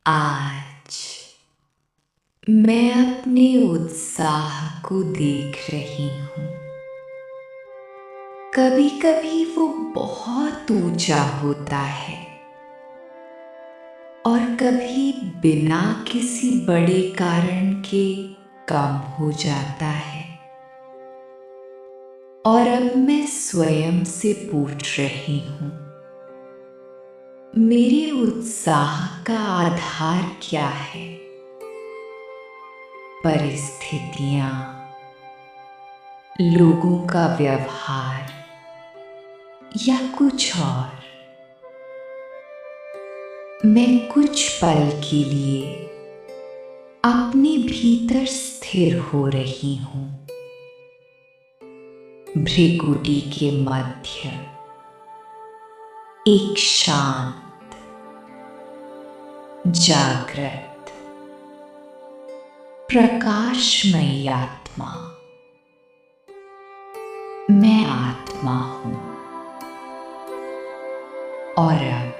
आज मैं अपने उत्साह को देख रही हूँ। कभी कभी वो बहुत ऊंचा होता है और कभी बिना किसी बड़े कारण के कम हो जाता है। और अब मैं स्वयं से पूछ रही हूँ, मेरे उत्साह का आधार क्या है? परिस्थितियाँ, लोगों का व्यवहार या कुछ और? मैं कुछ पल के लिए अपने भीतर स्थिर हो रही हूँ, भ्रिकुटी के मध्य एक शांत, जागृत, प्रकाशमयी आत्मा। मैं आत्मा हूँ और अब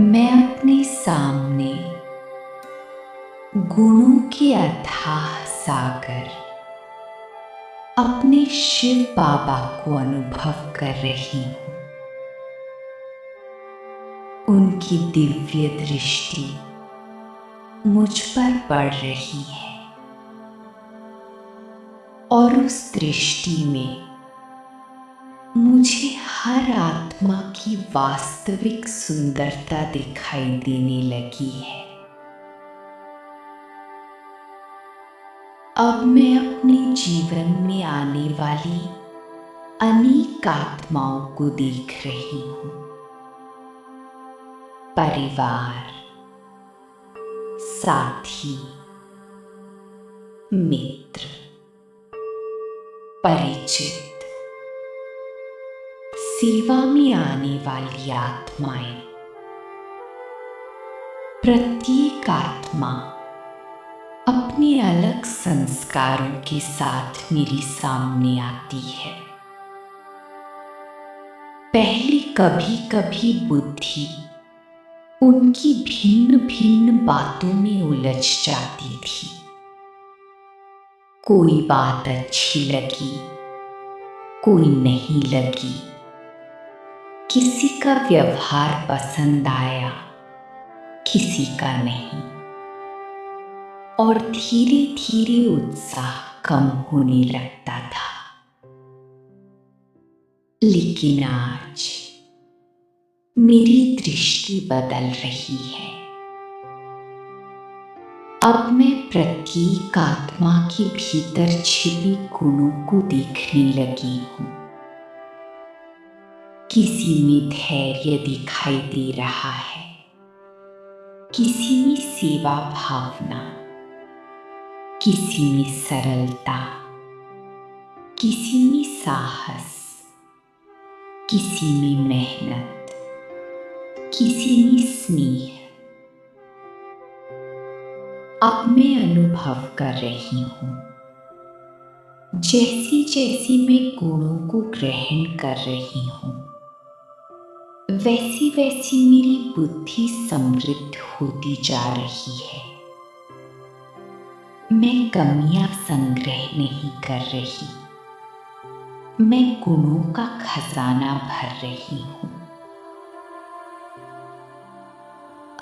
मैं अपने सामने गुणों के अथाह सागर अपने शिव बाबा को अनुभव कर रही हूँ। उनकी दिव्य दृष्टि मुझ पर पड़ रही है और उस दृष्टि में मुझे हर आत्मा की वास्तविक सुंदरता दिखाई देने लगी है। अब मैं अपने जीवन में आने वाली अनेक आत्माओं को देख रही हूँ। परिवार, साथी, मित्र, परिचित, सेवा में आने वाली आत्माएं। प्रत्येक आत्मा अपने अलग संस्कारों के साथ मेरे सामने आती है। पहले कभी कभी बुद्धि उनकी भिन्न भिन्न बातों में उलझ जाती थी। कोई बात अच्छी लगी, कोई नहीं लगी, किसी का व्यवहार पसंद आया, किसी का नहीं, और धीरे धीरे उत्साह कम होने लगता था। लेकिन आज मेरी दृष्टि बदल रही है। अब मैं प्रत्येक आत्मा के भीतर छिपे गुणों को देखने लगी हूँ। किसी में धैर्य दिखाई दे रहा है, किसी में सेवा भावना, किसी में सरलता, किसी में साहस, किसी में मेहनत, किसी में स्नेह। अब मैं अनुभव कर रही हूँ, जैसी जैसी मैं गुणों को ग्रहण कर रही हूँ, वैसी वैसी मेरी बुद्धि समृद्ध होती जा रही है। मैं कमियां संग्रह नहीं कर रही, मैं गुणों का खजाना भर रही हूँ।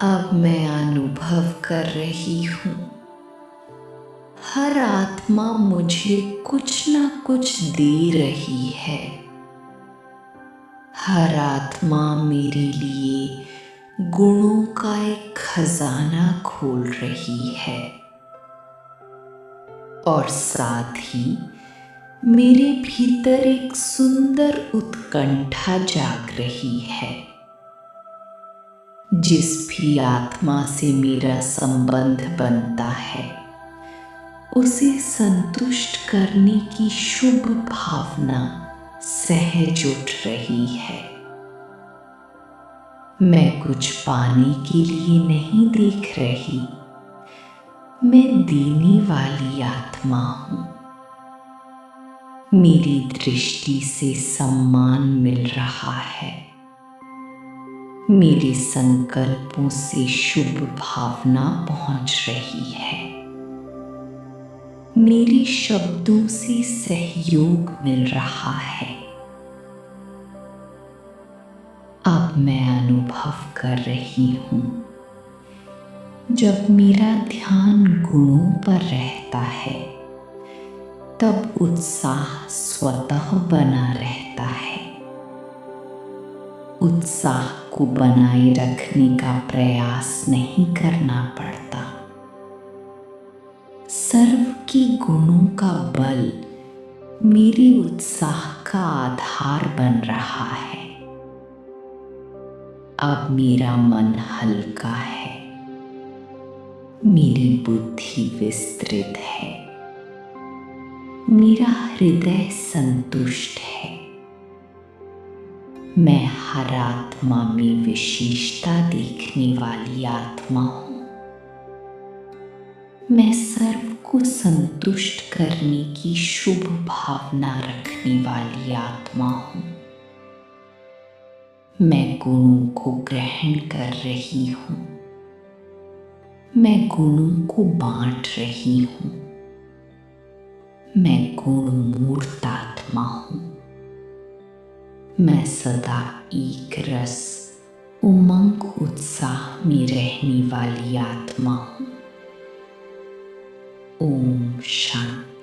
अब मैं अनुभव कर रही हूँ, हर आत्मा मुझे कुछ ना कुछ दे रही है। हर आत्मा मेरे लिए गुणों का एक खजाना खोल रही है और साथ ही मेरे भीतर एक सुंदर उत्कंठा जाग रही है। जिस भी आत्मा से मेरा संबंध बनता है, उसे संतुष्ट करने की शुभ भावना सहज उठ रही है। मैं कुछ पाने के लिए नहीं देख रही, मैं देने वाली आत्मा हूँ। मेरी दृष्टि से सम्मान मिल रहा है, मेरे संकल्पों से शुभ भावना पहुंच रही है। मेरे शब्दों से सहयोग मिल रहा है। अब मैं अनुभव कर रही हूँ, जब मेरा ध्यान गुणों पर रहता है तब उत्साह स्वतः बना रहता है। उत्साह को बनाए रखने का प्रयास नहीं करना पड़ता। सर्व के गुणों का बल मेरे उत्साह का आधार बन रहा है। अब मेरा मन हल्का है, मेरी बुद्धि विस्तृत है, मेरा हृदय संतुष्ट है। मैं हर आत्मा में विशेषता देखने वाली आत्मा हूँ। मैं सर्व को संतुष्ट करने की शुभ भावना रखने वाली आत्मा हूँ। मैं गुणों को ग्रहण कर रही हूँ। मैं गुणों को बांट रही हूँ। मैं गुण मूर्त आत्मा हूँ। मैं सदा एक रस उमंग उत्साह में रहने वाली आत्मा हूँ। ओम शांति।